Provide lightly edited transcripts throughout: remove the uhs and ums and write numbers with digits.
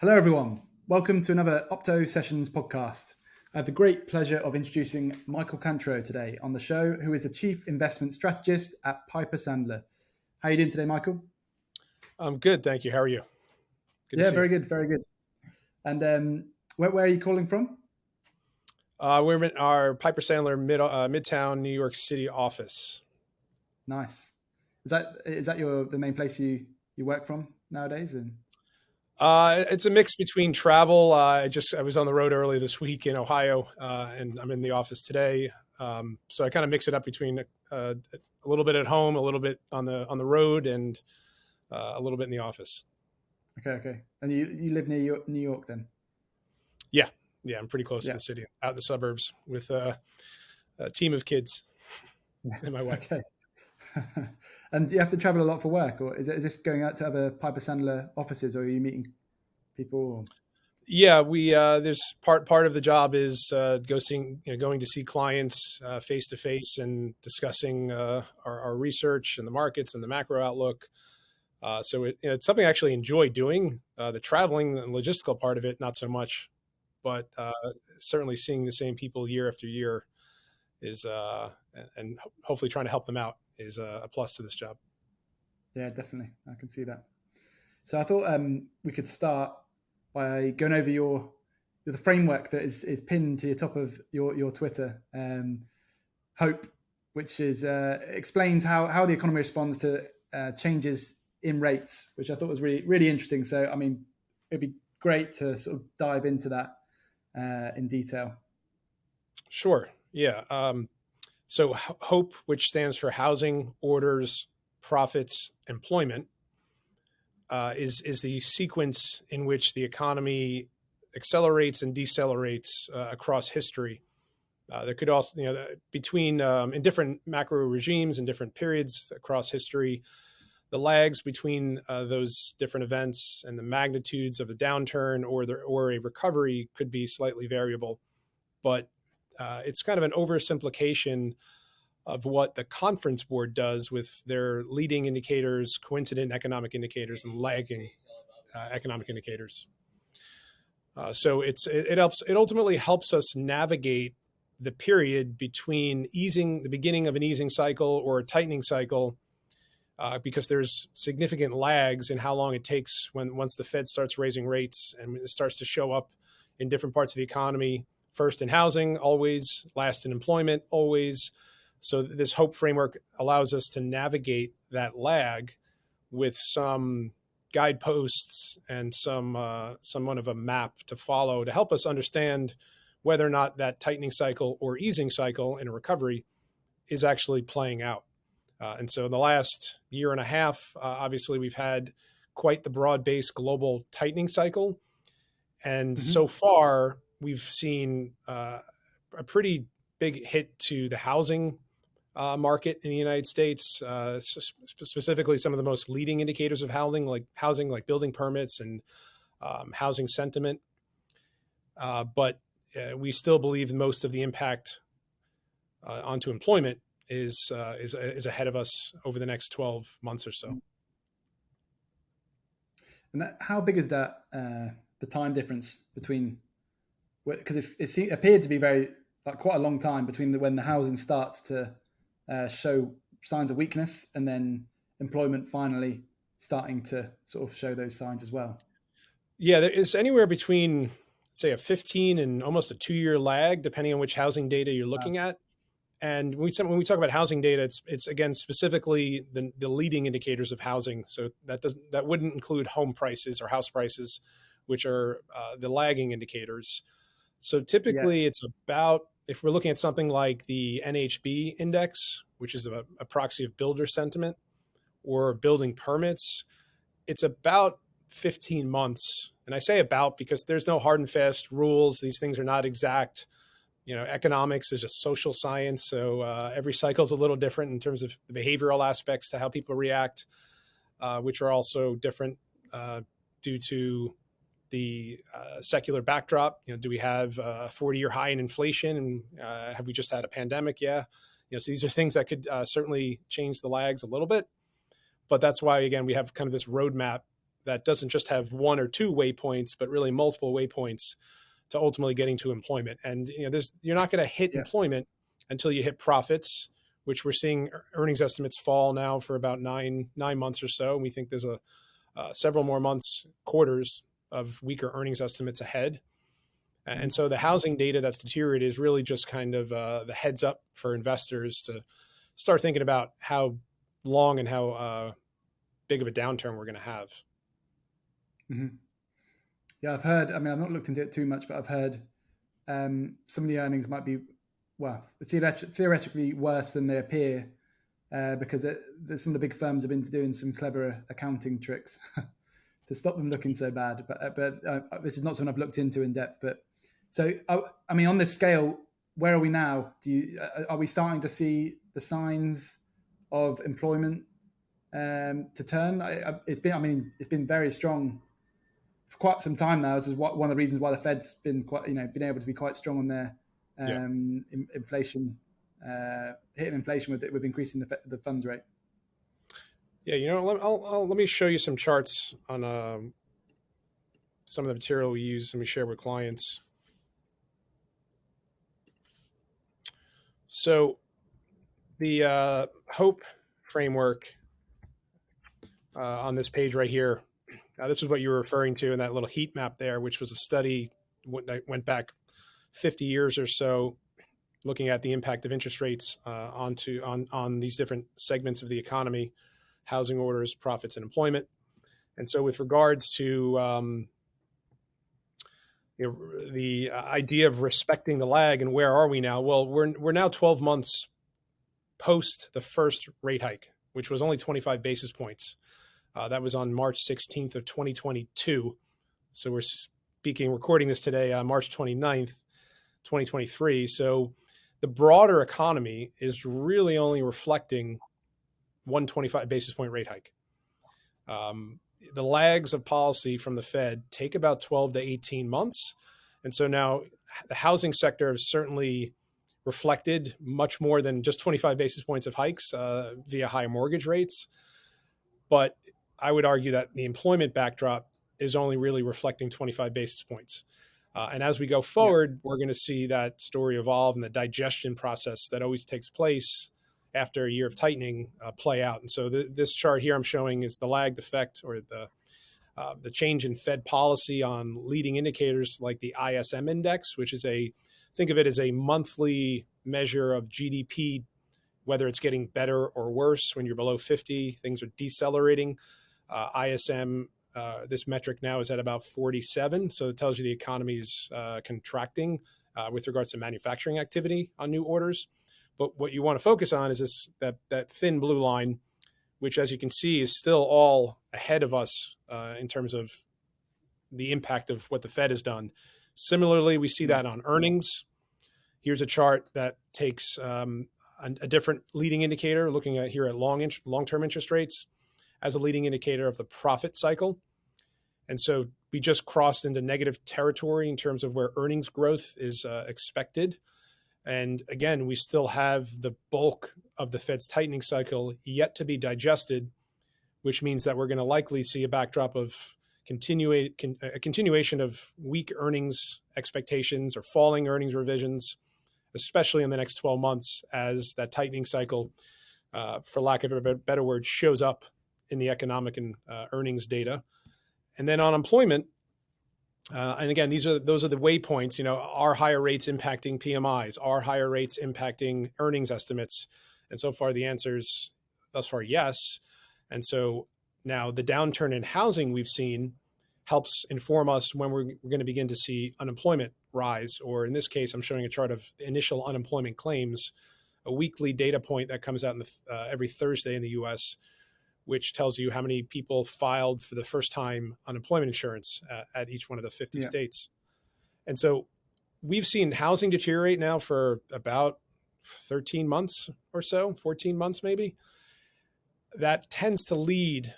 Hello, everyone. Welcome to another Opto Sessions podcast. I have the great pleasure of introducing Michael Kantrowitz today on the show, who is a chief investment strategist at Piper Sandler. How are you doing today, Michael? I'm good, thank you. How are you? Good to Yeah, see you. very good, very good. And where are you calling from? We're in our Piper Sandler Midtown New York City office. Nice. Is that the main place you work from nowadays? And It's a mix between travel. I was on the road early this week in Ohio, and I'm in the office today. So I kind of mix it up between a little bit at home, a little bit on the road, and a little bit in the office. okay. And you live near New York then? Yeah, yeah, I'm pretty close to Yeah. the city, out in the suburbs with a team of kids and my wife. Okay. And you have to travel a lot for work, or is this going out to other Piper Sandler offices, or are you meeting people? Or... Yeah, we there's part of the job is going to see clients face to face and discussing our research and the markets and the macro outlook. It's something I actually enjoy doing. The traveling and logistical part of it, not so much, but certainly seeing the same people year after year is and hopefully trying to help them out is a plus to this job. Yeah, definitely. I can see that. So I thought we could start by going over the framework that is pinned to the top of your Twitter, Hope, which is explains how the economy responds to changes in rates, which I thought was really interesting. So I mean, it'd be great to sort of dive into that in detail. Sure. Yeah. So HOPE, which stands for Housing, Orders, Profits, Employment, is the sequence in which the economy accelerates and decelerates across history. There could also, between in different macro regimes and different periods across history, the lags between those different events and the magnitudes of a downturn or a recovery could be slightly variable. But it's kind of an oversimplification of what the Conference Board does with their leading indicators, coincident economic indicators, and lagging economic indicators. It ultimately helps us navigate the period between the beginning of an easing cycle or a tightening cycle, because there's significant lags in how long it takes once the Fed starts raising rates and it starts to show up in different parts of the economy. First in housing, always. Last in employment, always. So this HOPE framework allows us to navigate that lag with some guideposts and somewhat of a map to follow to help us understand whether or not that tightening cycle or easing cycle in a recovery is actually playing out. And so in the last year and a half, obviously we've had quite the broad-based global tightening cycle. And so far, we've seen a pretty big hit to the housing market in the United States, specifically some of the most leading indicators of housing, like building permits and housing sentiment. But we still believe most of the impact onto employment is ahead of us over the next 12 months or so. And how big is that? The time difference between, because it appeared to be quite a long time between when the housing starts to show signs of weakness and then employment finally starting to sort of show those signs as well. Yeah, there is anywhere between, say, a 15 and almost a 2-year lag, depending on which housing data you're looking at. And when we talk about housing data, it's again specifically the leading indicators of housing. So that wouldn't include home prices or house prices, which are the lagging indicators. So typically, It's about, if we're looking at something like the NHB index, which is a proxy of builder sentiment, or building permits, it's about 15 months. And I say about because there's no hard and fast rules. These things are not exact. Economics is just social science. So every cycle is a little different in terms of the behavioral aspects to how people react, which are also different due to the secular backdrop. Do we have a 40-year high in inflation? And have we just had a pandemic? Yeah. So these are things that could certainly change the lags a little bit. But that's why, again, we have kind of this roadmap that doesn't just have one or two waypoints, but really multiple waypoints to ultimately getting to employment. And you're not going to hit employment until you hit profits, which we're seeing earnings estimates fall now for about nine months or so. And we think there's several more months, quarters of weaker earnings estimates ahead. And so the housing data that's deteriorated is really just kind of the heads up for investors to start thinking about how long and how big of a downturn we're going to have. Mm-hmm. Yeah, I've heard, I've not looked into it too much, but I've heard some of the earnings might be, theoretically worse than they appear because some of the big firms have been doing some clever accounting tricks to stop them looking so bad. But this is not something I've looked into in depth. But so, on this scale, where are we now? Are we starting to see the signs of employment to turn? It's been very strong for quite some time now. This is one of the reasons why the Fed's been been able to be quite strong on their inflation, hitting inflation with increasing the funds rate. Yeah, let me show you some charts on some of the material we use and we share with clients. So the HOPE framework on this page right here, this is what you were referring to in that little heat map there, which was a study that went back 50 years or so, looking at the impact of interest rates on these different segments of the economy, housing orders, profits, and employment. And so with regards to the idea of respecting the lag and where are we now? Well, we're now 12 months post the first rate hike, which was only 25 basis points. That was on March 16th of 2022. So we're recording this today on March 29th, 2023. So the broader economy is really only reflecting 125 basis point rate hike. The lags of policy from the Fed take about 12 to 18 months. And so now the housing sector has certainly reflected much more than just 25 basis points of hikes via high mortgage rates. But I would argue that the employment backdrop is only really reflecting 25 basis points. And as we go forward, we're going to see that story evolve and the digestion process that always takes place after a year of tightening play out. And so this chart here I'm showing is the lagged effect or the change in Fed policy on leading indicators like the ISM index, which is think of it as a monthly measure of GDP, whether it's getting better or worse. When you're below 50, things are decelerating. ISM, this metric now is at about 47. So it tells you the economy is contracting with regards to manufacturing activity on new orders. But what you want to focus on is that thin blue line, which, as you can see, is still all ahead of us in terms of the impact of what the Fed has done. Similarly, we see that on earnings. Here's a chart that takes a different leading indicator, looking at here at long-term interest rates as a leading indicator of the profit cycle. And so we just crossed into negative territory in terms of where earnings growth is expected. And again, we still have the bulk of the Fed's tightening cycle yet to be digested, which means that we're going to likely see a backdrop of a continuation of weak earnings expectations or falling earnings revisions, especially in the next 12 months as that tightening cycle, for lack of a better word, shows up in the economic and earnings data. And then on employment, and again, those are the waypoints. Are higher rates impacting PMIs? Are higher rates impacting earnings estimates? And so far, the answers thus far, yes. And so now the downturn in housing we've seen helps inform us when we're going to begin to see unemployment rise. Or in this case, I'm showing a chart of initial unemployment claims, a weekly data point that comes out every Thursday in the U.S., which tells you how many people filed for the first time unemployment insurance at each one of the 50 states. And so we've seen housing deteriorate now for about 13 months or so, 14 months maybe. That tends to lead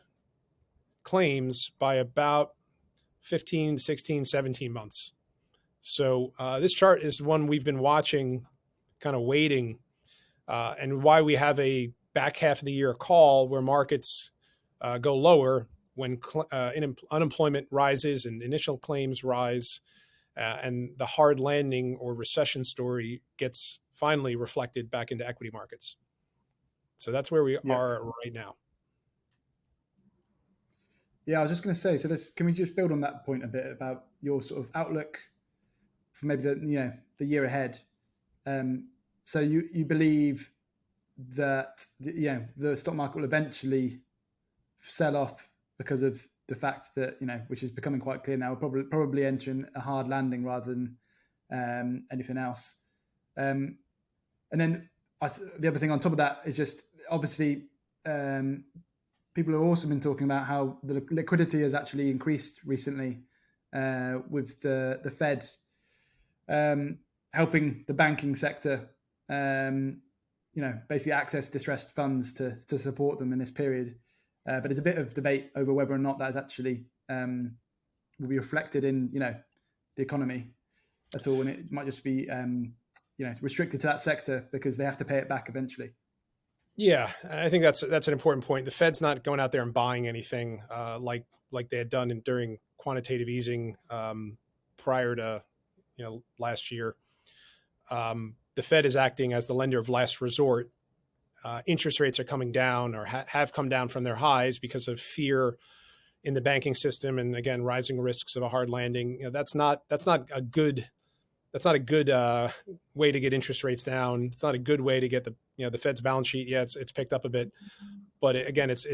claims by about 15, 16, 17 months. So this chart is one we've been watching, kind of waiting, and why we have a back half of the year call where markets go lower when unemployment rises and initial claims rise, and the hard landing or recession story gets finally reflected back into equity markets. So that's where we are right now. Yeah, I was just going to say, so can we just build on that point a bit about your sort of outlook for maybe the year ahead? So you believe that the stock market will eventually sell off because of the fact that which is becoming quite clear now, we're probably entering a hard landing rather than anything else. And then the other thing on top of that is just obviously people have also been talking about how the liquidity has actually increased recently with the Fed helping the banking sector, basically access distressed funds to support them in this period. But there's a bit of debate over whether or not that is actually will be reflected in the economy at all, and it might just be restricted to that sector because they have to pay it back eventually. Yeah, I think that's an important point. The Fed's not going out there and buying anything like they had done during quantitative easing prior to last year. The Fed is acting as the lender of last resort. Interest rates are coming down or have come down from their highs because of fear in the banking system, and again, rising risks of a hard landing. That's not a good way to get interest rates down. It's not a good way to get the Fed's balance sheet. Yeah, it's picked up a bit, but again, it's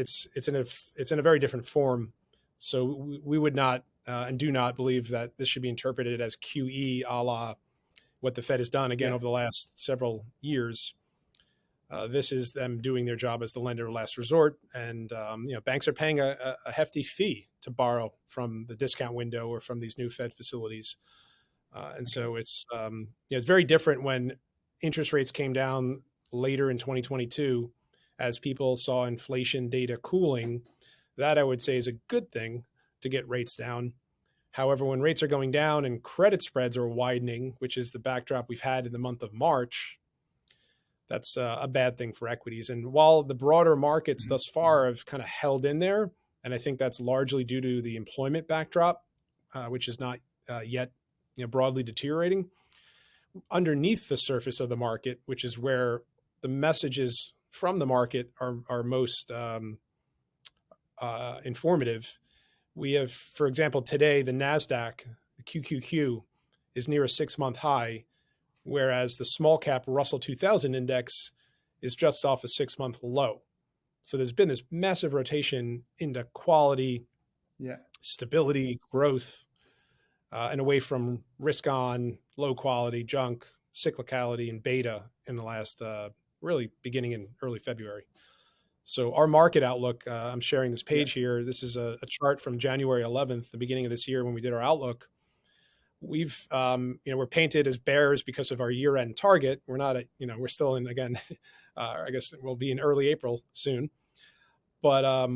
in a very different form. So we would not and do not believe that this should be interpreted as QE a la what the Fed has done again over the last several years. This is them doing their job as the lender of last resort, and banks are paying a hefty fee to borrow from the discount window or from these new Fed facilities. And so it's very different when interest rates came down later in 2022 as people saw inflation data cooling. That I would say is a good thing to get rates down. However, when rates are going down and credit spreads are widening, which is the backdrop we've had in the month of March, that's a bad thing for equities. And while the broader markets thus far have kind of held in there, and I think that's largely due to the employment backdrop, which is not yet broadly deteriorating, underneath the surface of the market, which is where the messages from the market are most informative. We have, for example, today, the NASDAQ, the QQQ, is near a 6-month high, whereas the small cap Russell 2000 index is just off a 6-month low. So there's been this massive rotation into quality, stability, growth, and away from risk on, low quality, junk, cyclicality, and beta in the last really beginning in early February. So our market outlook, I'm sharing this page here. This is a chart from January 11th, the beginning of this year when we did our outlook. We've, we're painted as bears because of our year-end target. We're not, we're still in, again, I guess we'll be in early April soon. But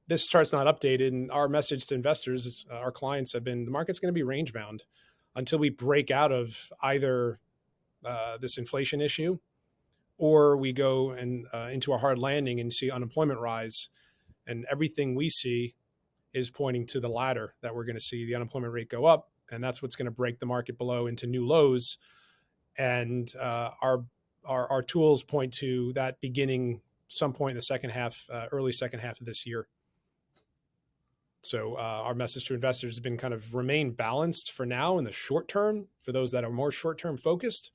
this chart's not updated. And our message to investors, our clients have been, the market's going to be range bound until we break out of either this inflation issue or we go into a hard landing and see unemployment rise. And everything we see is pointing to the latter, that we're going to see the unemployment rate go up. And that's what's going to break the market below into new lows. And our tools point to that beginning some point in the second half, early second half of this year. So our message to investors has been kind of remain balanced for now in the short term, for those that are more short-term focused,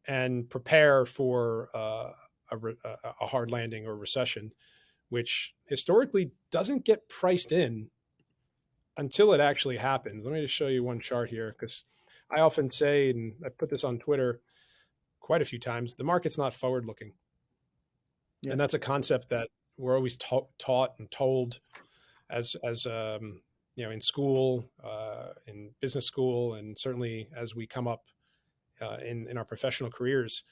and prepare for a hard landing or recession, which historically doesn't get priced in until it actually happens. Let me just show you one chart here, because I often say, and I put this on Twitter quite a few times, the market's not forward-looking. Yeah. And that's a concept that we're always taught and told as in school, in business school, and certainly as we come up in our professional careers.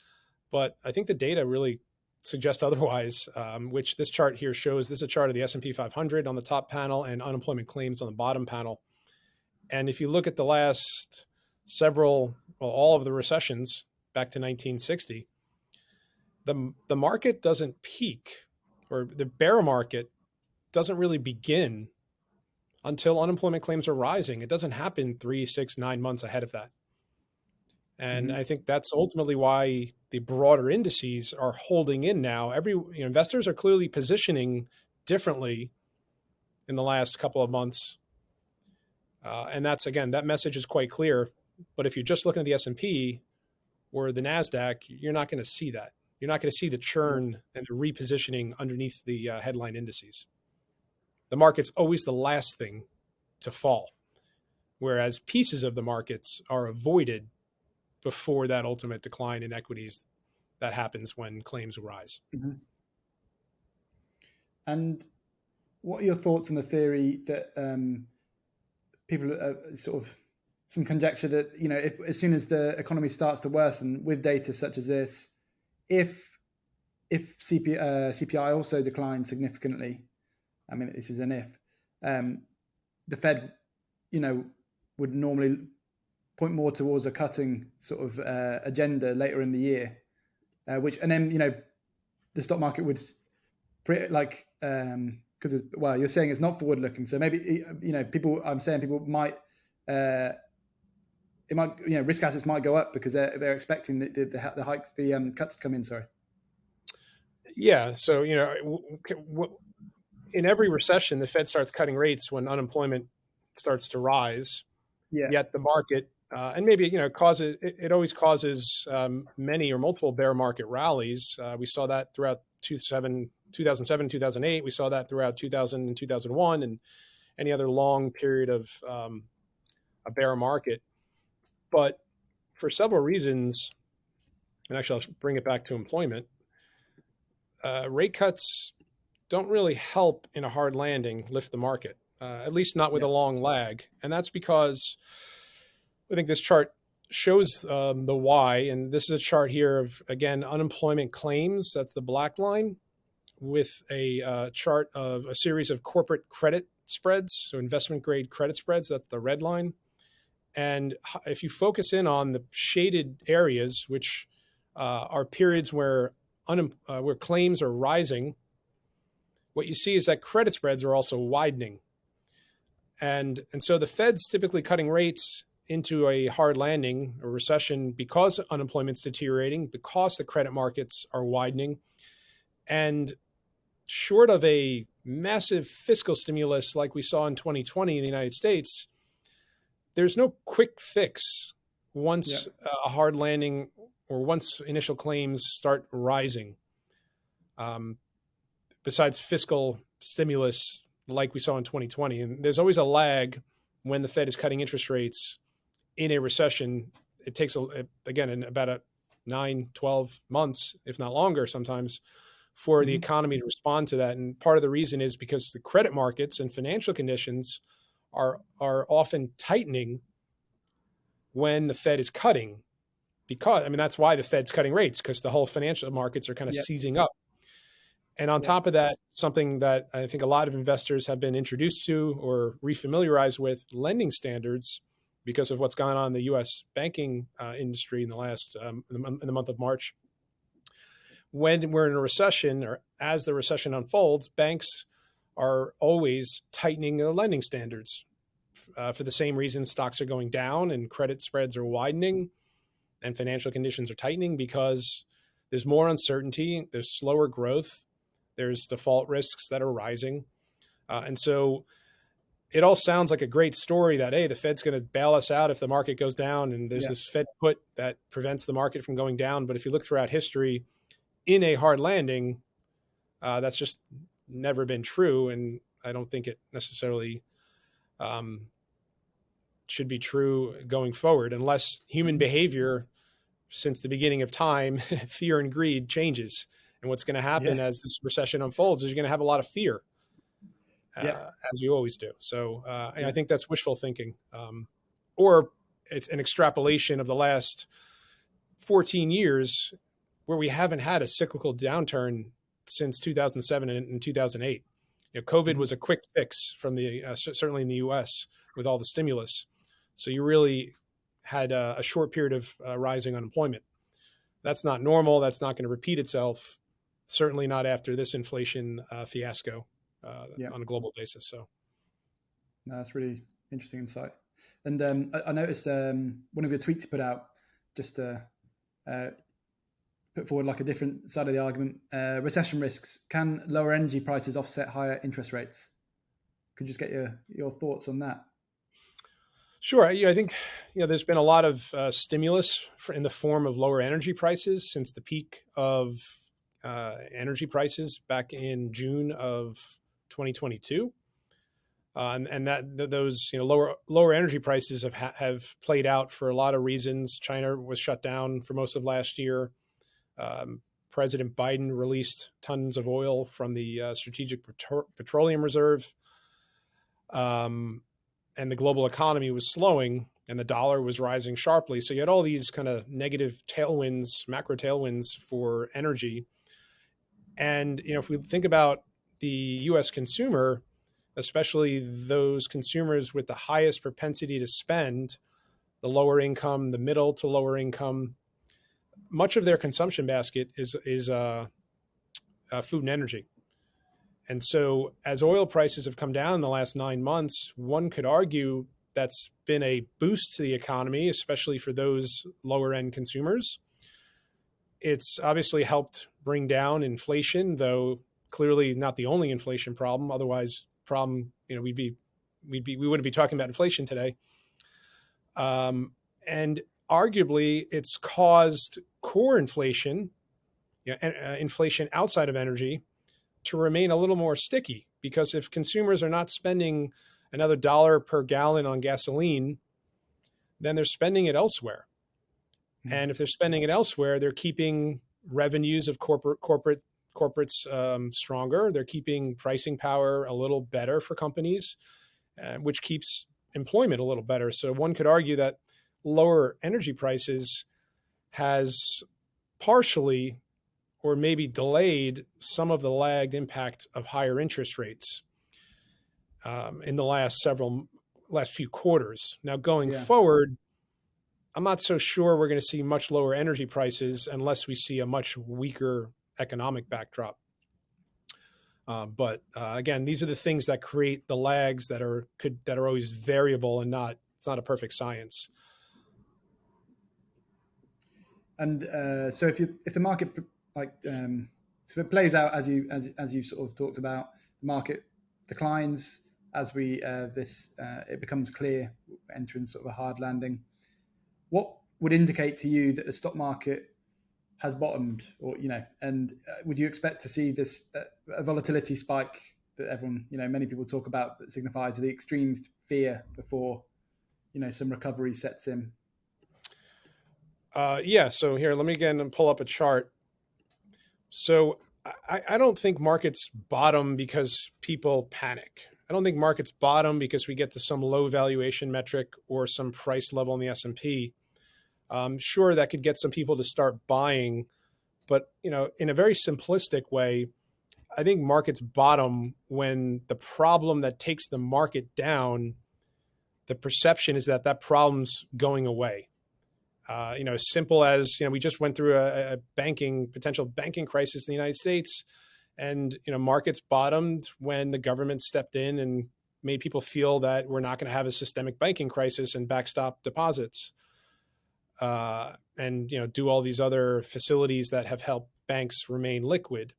But I think the data really suggests otherwise, which this chart here shows. This is a chart of the S&P 500 on the top panel and unemployment claims on the bottom panel. And if you look at the last all of the recessions back to 1960, the market doesn't peak, or the bear market doesn't really begin until unemployment claims are rising. It doesn't happen 3, 6, 9 months ahead of that. And I think that's ultimately why the broader indices are holding in now. Investors are clearly positioning differently in the last couple of months. And that's, again, that message is quite clear. But if you're just looking at the S&P or the NASDAQ, you're not going to see that. You're not going to see the churn and the repositioning underneath the headline indices. The market's always the last thing to fall, whereas pieces of the markets are avoided before that ultimate decline in equities that happens when claims rise. Mm-hmm. And what are your thoughts on the theory that people sort of some conjecture that, if, as soon as the economy starts to worsen with data such as this, if CPI also declines significantly, I mean, this is an if, the Fed, would normally point more towards a cutting sort of agenda later in the year, and then the stock market would because you're saying it's not forward looking, so maybe people might risk assets might go up because they're expecting the hikes, the cuts to come in. Sorry. Yeah. So in every recession, the Fed starts cutting rates when unemployment starts to rise. Yeah. Yet the market, and maybe it always causes many or multiple bear market rallies. We saw that throughout 2007, 2008. We saw that throughout 2000 and 2001, and any other long period of a bear market. But for several reasons, and actually I'll bring it back to employment, rate cuts don't really help in a hard landing lift the market, at least not with a long lag. And that's because I think this chart shows the why. And this is a chart here of, again, unemployment claims. That's the black line, with a chart of a series of corporate credit spreads. So investment grade credit spreads, that's the red line. And if you focus in on the shaded areas, which are periods where claims are rising, what you see is that credit spreads are also widening. And so the Fed's typically cutting rates into a hard landing or recession because unemployment's deteriorating, because the credit markets are widening. And short of a massive fiscal stimulus like we saw in 2020 in the United States, there's no quick fix once a hard landing or once initial claims start rising. Besides fiscal stimulus like we saw in 2020. And there's always a lag when the Fed is cutting interest rates in a recession. It takes, again, about 9, 12 months, if not longer sometimes, for the economy to respond to that. And part of the reason is because the credit markets and financial conditions are often tightening when the Fed is cutting. Because, that's why the Fed's cutting rates, because the whole financial markets are kind of seizing up. And on top of that, something that I think a lot of investors have been introduced to or refamiliarized with, lending standards, because of what's gone on in the U.S. banking industry in the last in the month of March. When we're in a recession, or as the recession unfolds, banks are always tightening their lending standards for the same reason stocks are going down and credit spreads are widening and financial conditions are tightening, because there's more uncertainty, there's slower growth, there's default risks that are rising. And so it all sounds like a great story that, hey, the Fed's going to bail us out if the market goes down, and there's this Fed put that prevents the market from going down. But if you look throughout history, in a hard landing, that's just never been true. And I don't think it necessarily should be true going forward, unless human behavior since the beginning of time, fear and greed changes. And what's going to happen as this recession unfolds is you're going to have a lot of fear, as you always do. So I think that's wishful thinking, or it's an extrapolation of the last 14 years where we haven't had a cyclical downturn since 2007 and 2008. COVID was a quick fix from the certainly in the U.S. with all the stimulus. So you really had a short period of rising unemployment. That's not normal. That's not going to repeat itself. Certainly not after this inflation fiasco on a global basis. So, No, that's really interesting insight. And I noticed one of your tweets you put out just to uh, put forward like a different side of the argument. Recession risks. Can lower energy prices offset higher interest rates? Could you just get your thoughts on that? Sure. I think there's been a lot of stimulus in the form of lower energy prices since the peak of energy prices back in June of 2022. And those lower energy prices have played out for a lot of reasons. China was shut down for most of last year. President Biden released tons of oil from the Strategic Petroleum Reserve, and the global economy was slowing, and the dollar was rising sharply. So you had all these kind of negative tailwinds, macro tailwinds for energy. And if we think about the U.S. consumer, especially those consumers with the highest propensity to spend, the lower income, the middle to lower income, much of their consumption basket is food and energy. And so as oil prices have come down in the last 9 months, one could argue that's been a boost to the economy, especially for those lower end consumers. It's obviously helped bring down inflation, though clearly not the only inflation problem. Otherwise, we wouldn't be talking about inflation today. And arguably, it's caused core inflation, inflation outside of energy, to remain a little more sticky, because if consumers are not spending another dollar per gallon on gasoline, then they're spending it elsewhere. And if they're spending it elsewhere, they're keeping revenues of corporates stronger. They're keeping pricing power a little better for companies, which keeps employment a little better. So one could argue that lower energy prices has partially or maybe delayed some of the lagged impact of higher interest rates in the last few quarters. Now, going forward, I'm not so sure we're going to see much lower energy prices unless we see a much weaker economic backdrop. But again, these are the things that create the lags that are always variable, and it's not a perfect science. And so if the market so it plays out as you sort of talked about, the market declines as it becomes clear we're entering sort of a hard landing. What would indicate to you that the stock market has bottomed, or and would you expect to see this a volatility spike that everyone, many people talk about, that signifies the extreme fear before some recovery sets in? So here, let me again pull up a chart. So I don't think markets bottom because people panic. I don't think markets bottom because we get to some low valuation metric or some price level in the S&P. Sure, that could get some people to start buying, but in a very simplistic way, I think markets bottom when the problem that takes the market down, the perception is that problem's going away. As simple as, we just went through a potential banking crisis in the United States, and, markets bottomed when the government stepped in and made people feel that we're not going to have a systemic banking crisis and backstop deposits, and, do all these other facilities that have helped banks remain liquid.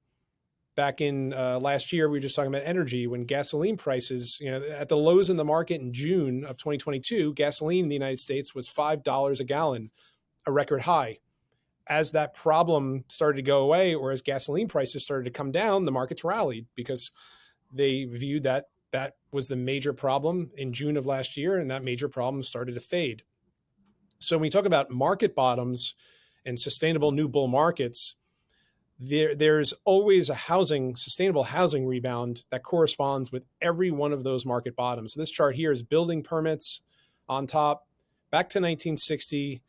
Back in last year, we were just talking about energy, when gasoline prices, at the lows in the market in June of 2022, gasoline in the United States was $5 a gallon, a record high. As that problem started to go away, or as gasoline prices started to come down, the markets rallied because they viewed that was the major problem in June of last year, and that major problem started to fade. So when we talk about market bottoms and sustainable new bull markets, there's always a sustainable housing rebound that corresponds with every one of those market bottoms. So this chart here is building permits on top, back to 1960.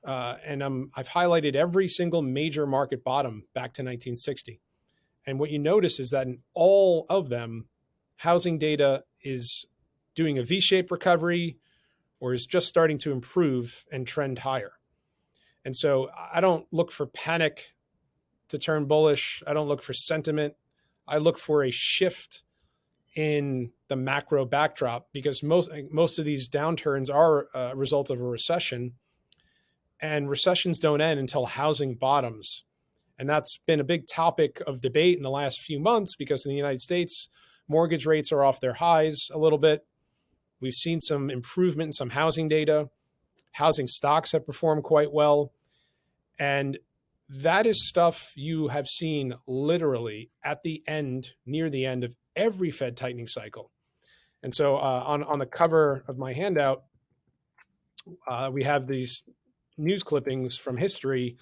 And I've highlighted every single major market bottom back to 1960. And what you notice is that in all of them, housing data is doing a V-shaped recovery or is just starting to improve and trend higher. And so I don't look for panic to turn bullish. I don't look for sentiment. I look for a shift in the macro backdrop, because most of these downturns are a result of a recession, and recessions don't end until housing bottoms. And that's been a big topic of debate in the last few months, because in the United States, mortgage rates are off their highs a little bit. We've seen some improvement in some housing data. Housing stocks have performed quite well. And that is stuff you have seen literally at the end, near the end of every Fed tightening cycle. And so on the cover of my handout, we have these news clippings from history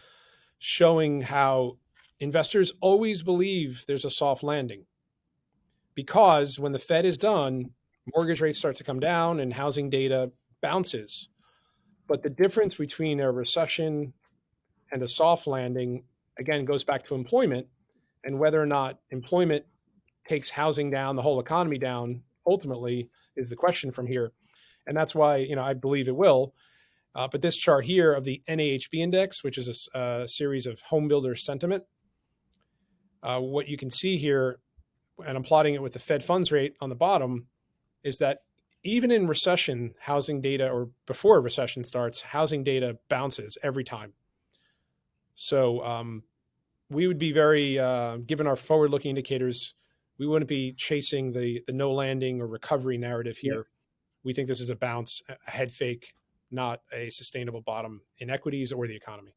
showing how investors always believe there's a soft landing, because when the Fed is done, mortgage rates start to come down and housing data bounces. But the difference between a recession and a soft landing, again, goes back to employment, and whether or not employment takes housing down, the whole economy down, ultimately is the question from here. And that's why, I believe it will. But this chart here of the NAHB index, which is a series of home builder sentiment, what you can see here, and I'm plotting it with the Fed funds rate on the bottom, is that even in recession, housing data, or before a recession starts, housing data bounces every time. So we would be very, given our forward-looking indicators, we wouldn't be chasing the no landing or recovery narrative here. Yep. We think this is a bounce, a head fake, not a sustainable bottom in equities or the economy.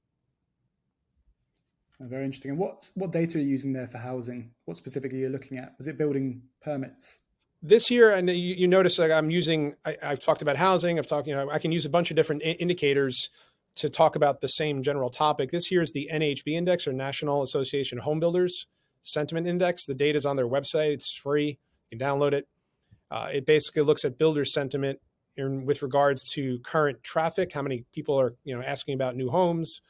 Very interesting. And what data are you using there for housing? What specifically are you looking at? Was it building permits? This year, and you notice like I've talked about housing. I can use a bunch of different indicators to talk about the same general topic. This here is the NAHB index, or National Association of Home Builders Sentiment Index. The data is on their website. It's free. You can download it. It basically looks at builder sentiment with regards to current traffic, how many people are asking about new homes,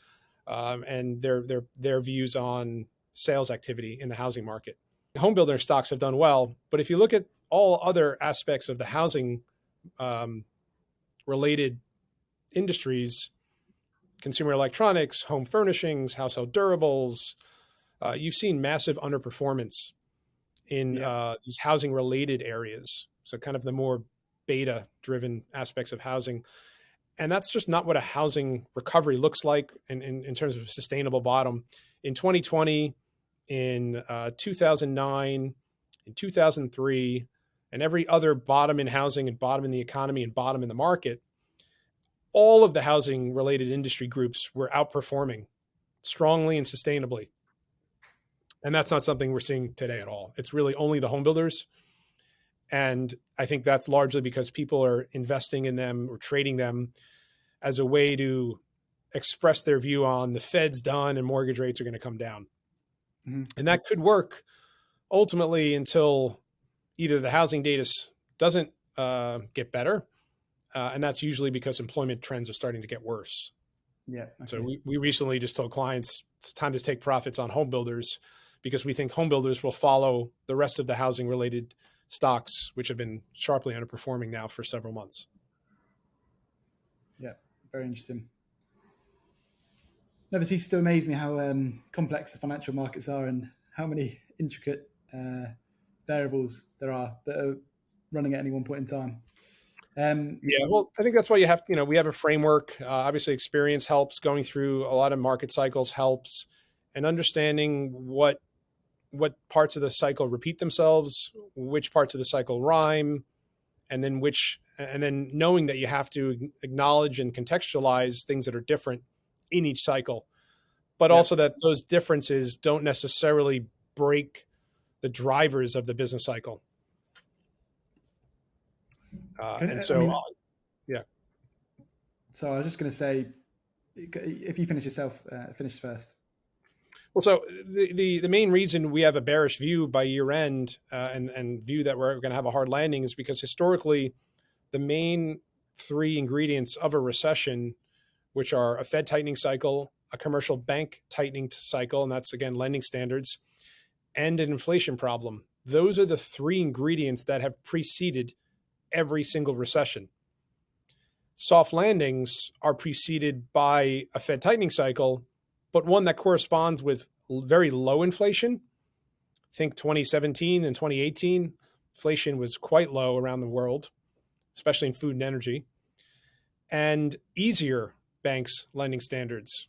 and their views on sales activity in the housing market. Home builder stocks have done well, but if you look at all other aspects of the housing related industries, consumer electronics, home furnishings, household durables, you've seen massive underperformance in these housing related areas. So kind of the more beta driven aspects of housing. And that's just not what a housing recovery looks like in terms of a sustainable bottom. In 2020, in 2009, in 2003, and every other bottom in housing and bottom in the economy and bottom in the market, all of the housing related industry groups were outperforming strongly and sustainably. And that's not something we're seeing today at all. It's really only the home builders. And I think that's largely because people are investing in them or trading them as a way to express their view on the Fed's done and mortgage rates are going to come down. Mm-hmm. And that could work ultimately until either the housing data doesn't get better, and that's usually because employment trends are starting to get worse. Yeah. Okay. So we recently just told clients it's time to take profits on home builders, because we think home builders will follow the rest of the housing related stocks, which have been sharply underperforming now for several months. Yeah, very interesting. Never ceases to amaze me how complex the financial markets are and how many intricate variables there are that are running at any one point in time. Well, I think that's why you have, we have a framework. Obviously, experience helps. Going through a lot of market cycles helps, and understanding what parts of the cycle repeat themselves, which parts of the cycle rhyme, and then knowing that you have to acknowledge and contextualize things that are different in each cycle, but also that those differences don't necessarily break the drivers of the business cycle. So I was just going to say, if you finish first. Well, so the main reason we have a bearish view by year end and view that we're going to have a hard landing is because historically, the main three ingredients of a recession, which are a Fed tightening cycle, a commercial bank tightening cycle, and that's again lending standards, and an inflation problem. Those are the three ingredients that have preceded every single recession. Soft landings are preceded by a Fed tightening cycle, but one that corresponds with very low inflation. Think 2017 and 2018, inflation was quite low around the world, especially in food and energy, and easier banks lending standards.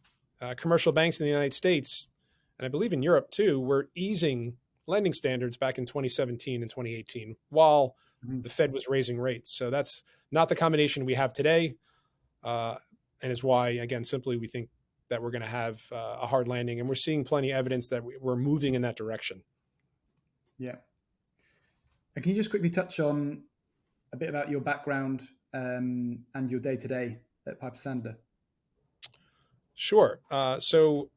Commercial banks in the United States, and I believe in Europe too, were easing lending standards back in 2017 and 2018 while the Fed was raising rates. So that's not the combination we have today, and is why, again, simply we think that we're going to have a hard landing, and we're seeing plenty of evidence that we're moving in that direction. Yeah. And can you just quickly touch on a bit about your background and your day-to-day at Piper Sandler? Sure. So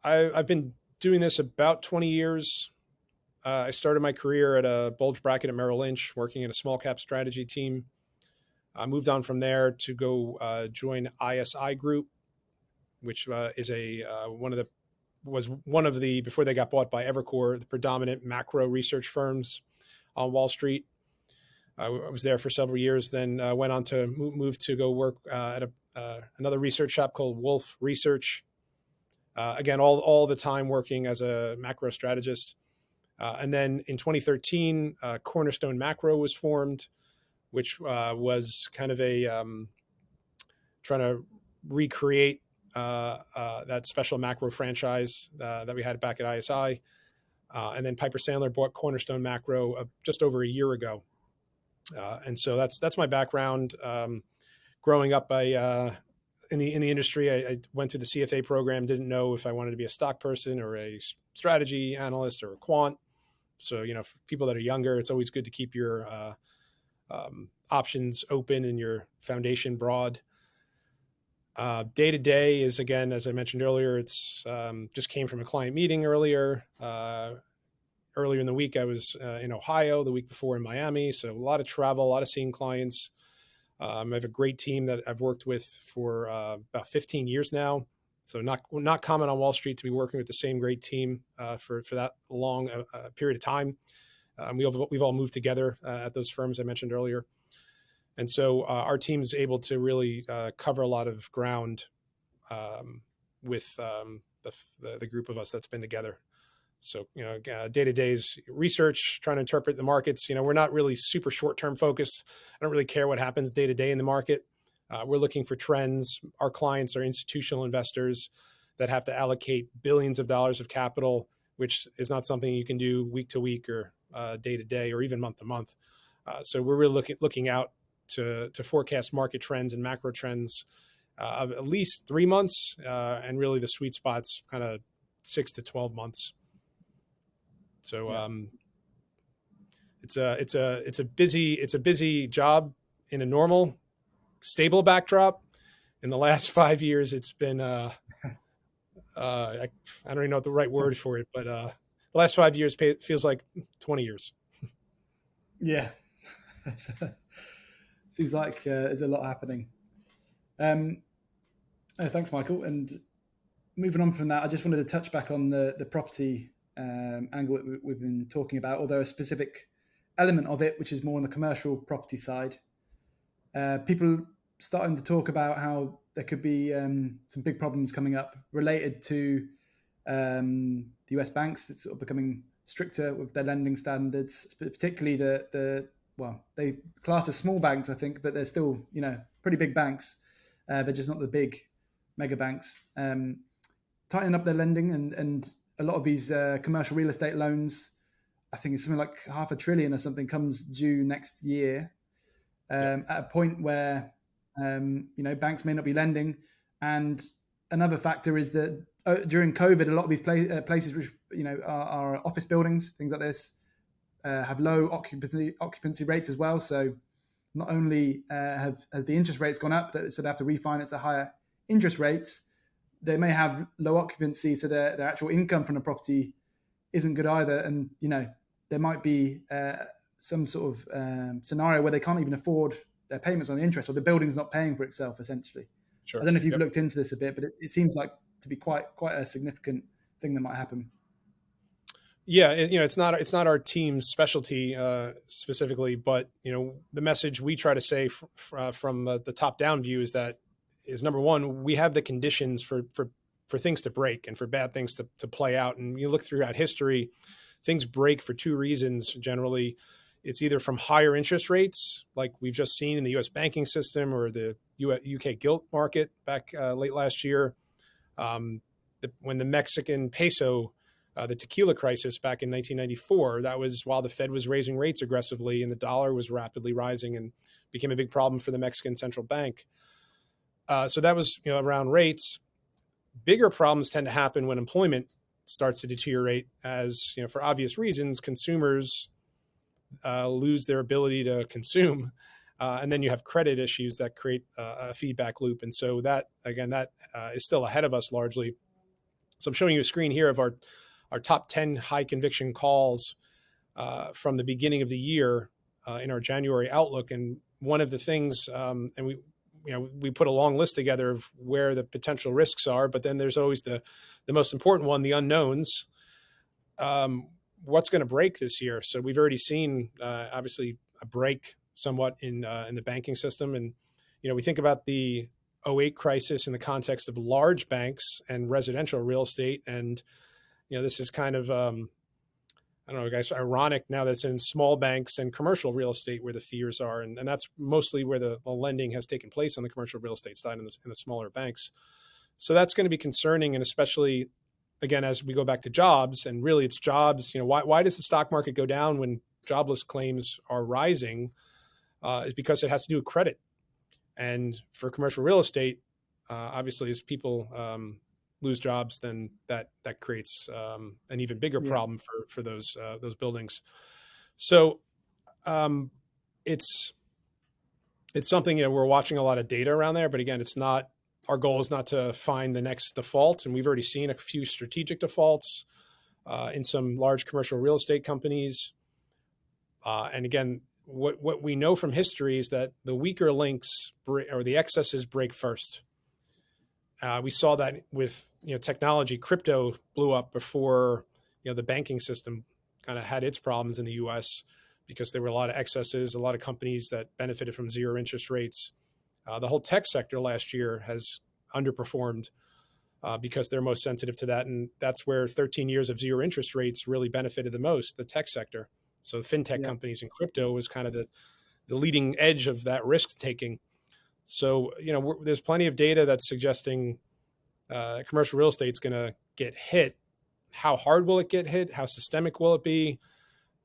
I've been doing this about 20 years. I started my career at a bulge bracket at Merrill Lynch, working in a small cap strategy team. I moved on from there to go join ISI Group, which is one of the before they got bought by Evercore, the predominant macro research firms on Wall Street. I was there for several years, then went on to move to go work at another research shop called Wolfe Research. Again, all the time working as a macro strategist. And then in 2013, Cornerstone Macro was formed, which was kind of a trying to recreate that special macro franchise that we had back at ISI. And then Piper Sandler bought Cornerstone Macro just over a year ago. And so that's my background. Growing up, in the industry, I went through the CFA program, didn't know if I wanted to be a stock person or a strategy analyst or a quant. So, for people that are younger, it's always good to keep your options open and your foundation broad. Day to day is, again, as I mentioned earlier, it's just came from a client meeting earlier. Earlier in the week, I was in Ohio, the week before in Miami. So a lot of travel, a lot of seeing clients. I have a great team that I've worked with for about 15 years now. So not common on Wall Street to be working with the same great team for that long period of time. We've all moved together at those firms I mentioned earlier. And so our team is able to really cover a lot of ground with the group of us that's been together. So, day-to-day is research, trying to interpret the markets. We're not really super short-term focused. I don't really care what happens day-to-day in the market. We're looking for trends. Our clients are institutional investors that have to allocate billions of dollars of capital, which is not something you can do week to week or day-to-day or even month to month. So we're really looking out to forecast market trends and macro trends of at least 3 months, and really the sweet spot's kind of 6 to 12 months. So it's a busy job in a normal, stable backdrop. In the last 5 years, it's been I don't even know what the right word for it, but the last 5 years feels like 20 years. Yeah, seems like there's a lot happening. Thanks, Michael. And moving on from that, I just wanted to touch back on the property angle that we've been talking about, although a specific element of it, which is more on the commercial property side. People starting to talk about how there could be some big problems coming up related to the US banks that's sort of becoming stricter with their lending standards, particularly they class as small banks, I think, but they're still, pretty big banks. They're just not the big mega banks. Tightening up their lending and a lot of these commercial real estate loans, I think it's something like $500 billion or something, comes due next year at a point where, banks may not be lending. And another factor is that during COVID, a lot of these places which, are office buildings, things like this, have low occupancy rates as well. So not only has the interest rates gone up, so they have to refinance at higher interest rates, they may have low occupancy, so their actual income from the property isn't good either. And, there might be some sort of scenario where they can't even afford their payments on the interest, or the building's not paying for itself, essentially. Sure. I don't know if you've looked into this a bit, but it seems like to be quite a significant thing that might happen. Yeah, it's not our team's specialty specifically, but the message we try to say from the top down view is number one, we have the conditions for things to break and for bad things to play out. And you look throughout history, things break for two reasons generally. it's either from higher interest rates, like we've just seen in the U.S. banking system or the UK gilt market back late last year, when the Mexican peso, the tequila crisis back in 1994, that was while the Fed was raising rates aggressively and the dollar was rapidly rising and became a big problem for the Mexican central bank. So that was around rates. Bigger problems tend to happen when employment starts to deteriorate, as for obvious reasons, consumers lose their ability to consume, and then you have credit issues that create a feedback loop. And so that is still ahead of us largely. So I'm showing you a screen here of our top 10 high conviction calls from the beginning of the year in our January outlook. And one of the things, and we put a long list together of where the potential risks are, but then there's always the most important one, the unknowns. What's going to break this year? So we've already seen obviously a break somewhat in the banking system, and we think about the 2008 crisis in the context of large banks and residential real estate, and this is kind of I don't know, guys, ironic now that it's in small banks and commercial real estate where the fears are, and that's mostly where the lending has taken place on the commercial real estate side in the smaller banks. So that's going to be concerning, and especially again as we go back to jobs, and really it's jobs. Why does the stock market go down when jobless claims are rising? Is because it has to do with credit. And for commercial real estate, obviously, as people lose jobs, then that creates an even bigger problem for those buildings. So it's something we're watching a lot of data around there. But again, it's not our goal is not to find the next default, and we've already seen a few strategic defaults in some large commercial real estate companies. And again, what we know from history is that the weaker links or the excesses break first. We saw that with technology. Crypto blew up before the banking system kind of had its problems in the U.S. because there were a lot of excesses, a lot of companies that benefited from zero interest rates. The whole tech sector last year has underperformed because they're most sensitive to that, and that's where 13 years of zero interest rates really benefited the most, the tech sector. So fintech companies and crypto was kind of the leading edge of that risk taking. So, there's plenty of data that's suggesting commercial real estate is going to get hit. How hard will it get hit? How systemic will it be?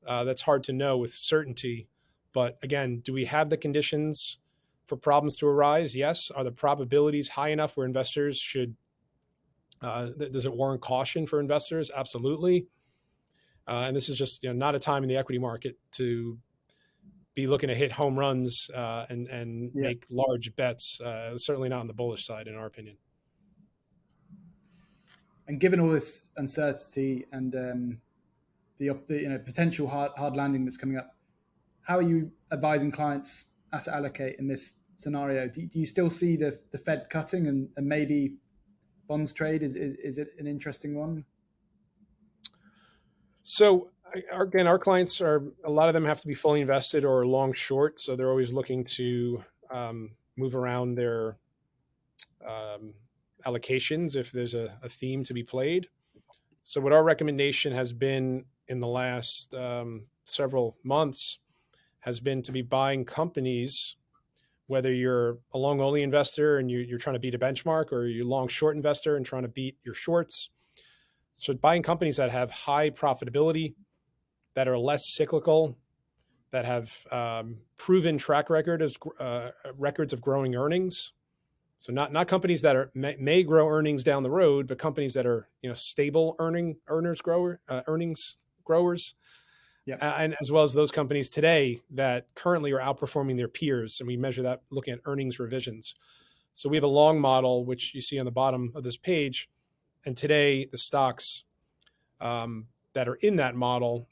That's hard to know with certainty. But again, do we have the conditions for problems to arise? Yes. Are the probabilities high enough where investors should, does it warrant caution for investors? Absolutely. And this is just not a time in the equity market to be looking to hit home runs and make large bets. Certainly not on the bullish side, in our opinion. And given all this uncertainty and the potential hard landing that's coming up, how are you advising clients asset allocate in this scenario? Do you still see the Fed cutting and maybe bonds trade? Is it an interesting one? So again, our clients a lot of them have to be fully invested or long short. So they're always looking to move around their allocations if there's a theme to be played. So what our recommendation has been in the last several months has been to be buying companies, whether you're a long only investor and you're trying to beat a benchmark, or you're long short investor and trying to beat your shorts. So buying companies that have high profitability, that are less cyclical, that have proven track records of growing earnings. So not companies that may grow earnings down the road, but companies that are stable earnings growers, and as well as those companies today that currently are outperforming their peers, and we measure that looking at earnings revisions. So we have a long model, which you see on the bottom of this page. And today, the stocks that are in that model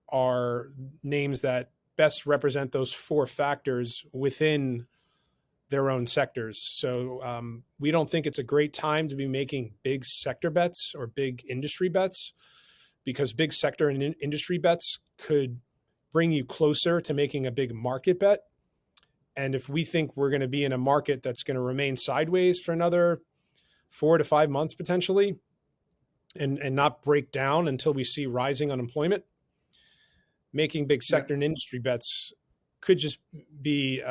are names that best represent those four factors within their own sectors. So we don't think it's a great time to be making big sector bets or big industry bets, because big sector and industry bets could bring you closer to making a big market bet. And if we think we're going to be in a market that's going to remain sideways for another 4 to 5 months potentially, and not break down until we see rising unemployment, making big sector and industry bets could just be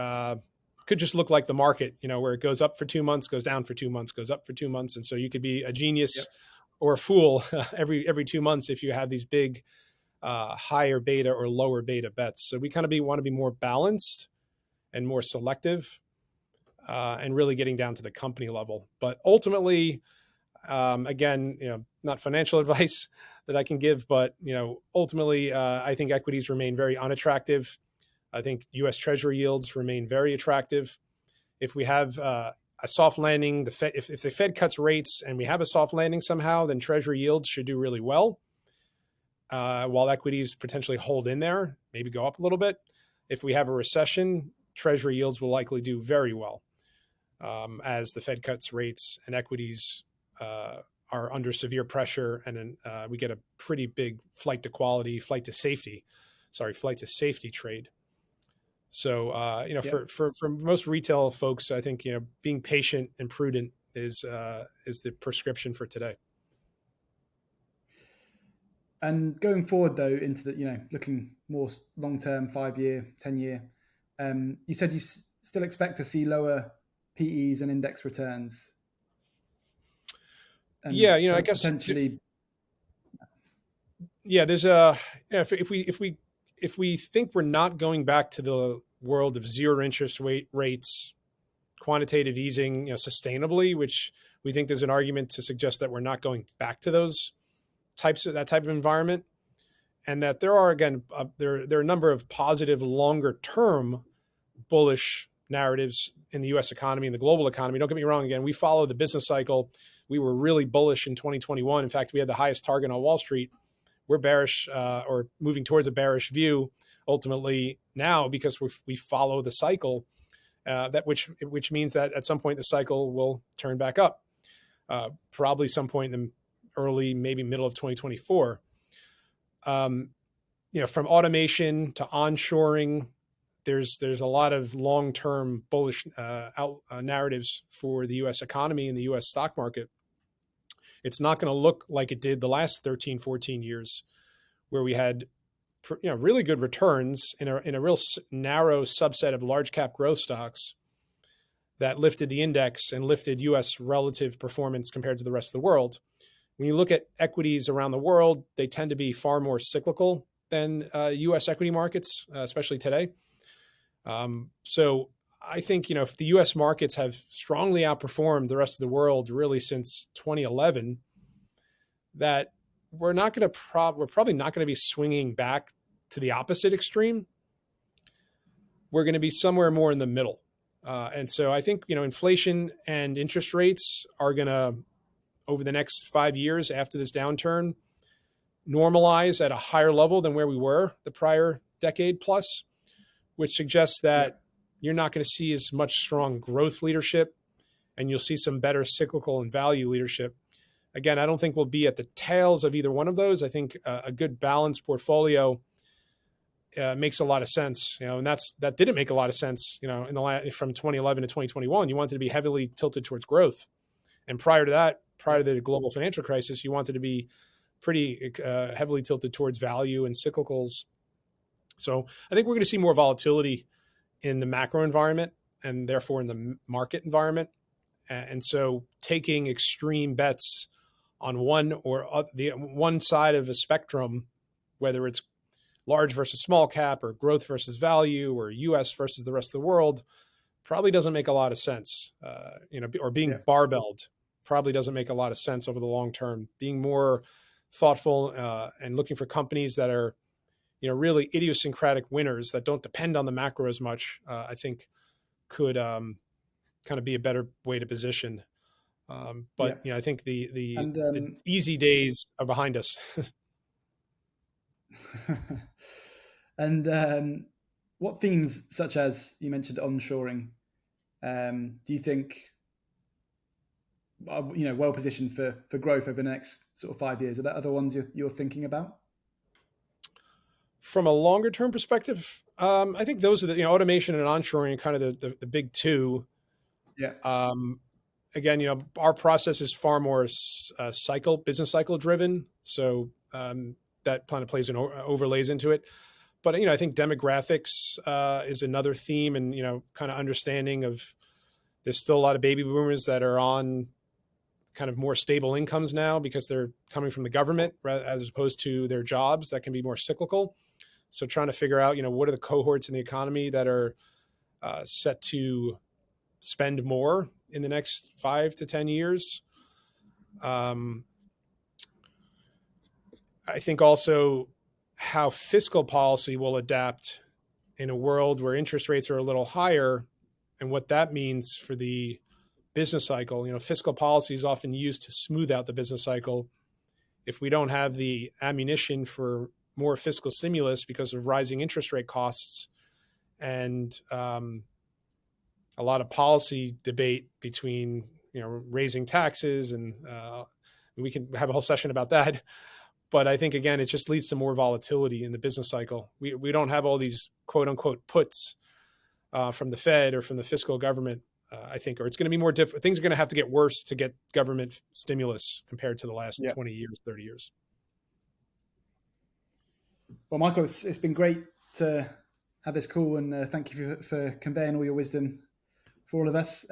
could just look like the market, where it goes up for 2 months, goes down for 2 months, goes up for 2 months. And so you could be a genius or a fool every 2 months if you have these big higher beta or lower beta bets. So we kind of want to be more balanced and more selective, and really getting down to the company level. But ultimately, again, not financial advice that I can give, but ultimately, I think equities remain very unattractive. I think U.S. Treasury yields remain very attractive. If we have a soft landing, if the Fed cuts rates and we have a soft landing somehow, then Treasury yields should do really well, while equities potentially hold in there, maybe go up a little bit. If we have a recession, Treasury yields will likely do very well, as the Fed cuts rates and equities are under severe pressure, and then we get a pretty big flight to safety trade. So, for most retail folks, I think, being patient and prudent is the prescription for today. And going forward, though, into the, looking more long-term, 5-year, 10-year, you said you still expect to see lower PEs and index returns. And I guess potentially. Yeah, there's if we think we're not going back to the world of zero interest rates, quantitative easing, sustainably, which we think there's an argument to suggest that we're not going back to that type of environment, and that there are there are a number of positive longer term bullish narratives in the U.S. economy and the global economy. Don't get me wrong. Again, we follow the business cycle. We were really bullish in 2021. In fact, we had the highest target on Wall Street. We're bearish, or moving towards a bearish view ultimately now, because we follow the cycle, which means that at some point the cycle will turn back up, probably some point in the early, maybe middle of 2024. From automation to onshoring, there's a lot of long-term bullish narratives for the U.S. economy and the U.S. stock market. It's not going to look like it did the last 13, 14 years, where we had really good returns in a real narrow subset of large cap growth stocks that lifted the index and lifted U.S. relative performance compared to the rest of the world. When you look at equities around the world, they tend to be far more cyclical than U.S. equity markets, especially today. So I think, if the U.S. markets have strongly outperformed the rest of the world really since 2011, that we're probably not going to be swinging back to the opposite extreme. We're going to be somewhere more in the middle. And so I think, inflation and interest rates are going to, over the next 5 years after this downturn, normalize at a higher level than where we were the prior decade plus, which suggests that you're not going to see as much strong growth leadership, and you'll see some better cyclical and value leadership. Again, I don't think we'll be at the tails of either one of those. I think a good balanced portfolio makes a lot of sense, and that didn't make a lot of sense, from 2011 to 2021. You wanted to be heavily tilted towards growth, and prior to the global financial crisis, you wanted to be pretty heavily tilted towards value and cyclicals. So I think we're going to see more volatility in the macro environment, and therefore in the market environment. And so taking extreme bets on one side of a spectrum, whether it's large versus small cap or growth versus value or US versus the rest of the world, probably doesn't make a lot of sense. Or being barbelled probably doesn't make a lot of sense over the long term. Being more thoughtful and looking for companies that are really idiosyncratic winners that don't depend on the macro as much, I think could kind of be a better way to position. But I think the easy days are behind us. And what themes, such as you mentioned onshoring, do you think are well positioned for growth over the next sort of 5 years? Are there other ones you're thinking about? From a longer term perspective, I think those are the automation and onshoring are kind of the big two. Yeah. Again, our process is far more business cycle driven, so that kind of overlays into it. But, I think demographics is another theme, and, kind of understanding of there's still a lot of baby boomers that are on kind of more stable incomes now because they're coming from the government as opposed to their jobs that can be more cyclical. So trying to figure out, what are the cohorts in the economy that are set to spend more in the next 5 to 10 years. I think also how fiscal policy will adapt in a world where interest rates are a little higher, and what that means for the business cycle. Fiscal policy is often used to smooth out the business cycle. If we don't have the ammunition for more fiscal stimulus because of rising interest rate costs and a lot of policy debate between, raising taxes, and we can have a whole session about that. But I think, again, it just leads to more volatility in the business cycle. We don't have all these quote unquote puts from the Fed or from the fiscal government, I think, or it's going to be more difficult. Things are going to have to get worse to get government stimulus compared to the last 20 years, 30 years. Well, Michael, it's been great to have this call, and thank you for conveying all your wisdom for all of us.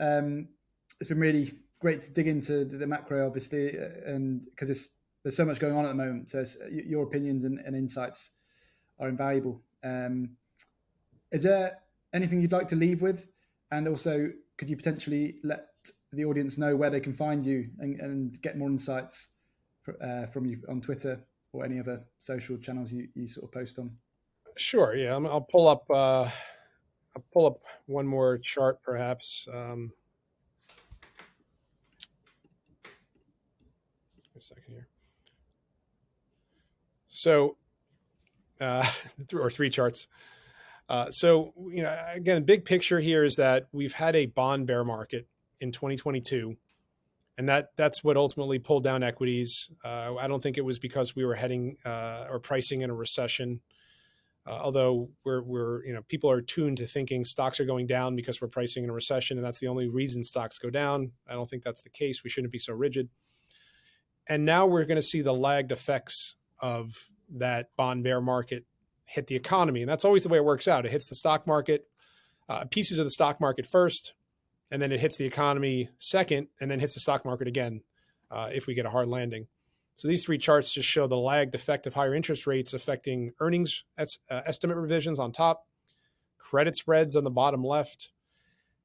It's been really great to dig into the macro, obviously, and because there's so much going on at the moment. So your opinions and insights are invaluable. Is there anything you'd like to leave with? And also, could you potentially let the audience know where they can find you and get more insights from you on Twitter or any other social channels you sort of post on? Sure. Yeah, I'll pull up one more chart, perhaps. A second here. So, or three charts. So, again, big picture here is that we've had a bond bear market in 2022, and that's what ultimately pulled down equities. I don't think it was because we were heading or pricing in a recession. Although we're people are tuned to thinking stocks are going down because we're pricing in a recession, and that's the only reason stocks go down. I don't think that's the case. We shouldn't be so rigid. And now we're going to see the lagged effects of that bond bear market hit the economy. And that's always the way it works out. It hits the stock market, pieces of the stock market first, and then it hits the economy second, and then hits the stock market again if we get a hard landing. So these three charts just show the lagged effect of higher interest rates affecting earnings estimate revisions on top, credit spreads on the bottom left,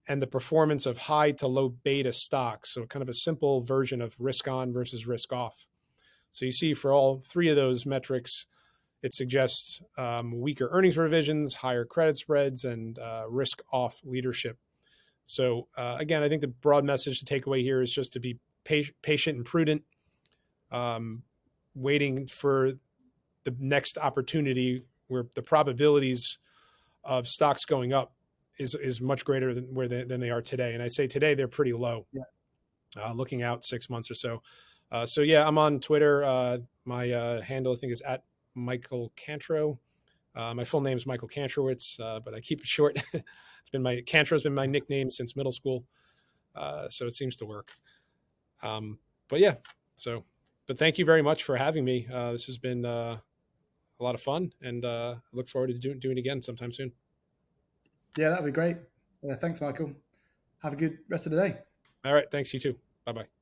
and the performance of high to low beta stocks. So kind of a simple version of risk on versus risk off. So you see for all three of those metrics, it suggests weaker earnings revisions, higher credit spreads, and risk off leadership. So again, I think the broad message to take away here is just to be patient and prudent, waiting for the next opportunity where the probabilities of stocks going up is much greater than they are today. And I'd say today they're pretty low, looking out 6 months or so. So yeah, I'm on Twitter. My handle, I think, is at Michael Kantrow. My full name is Michael Kantrowitz, but I keep it short. Kantrow's been my nickname since middle school. So it seems to work. But yeah, but thank you very much for having me. This has been a lot of fun, and I look forward to doing it again sometime soon. Yeah, that'd be great. Thanks, Michael. Have a good rest of the day. All right. Thanks. You too. Bye-bye.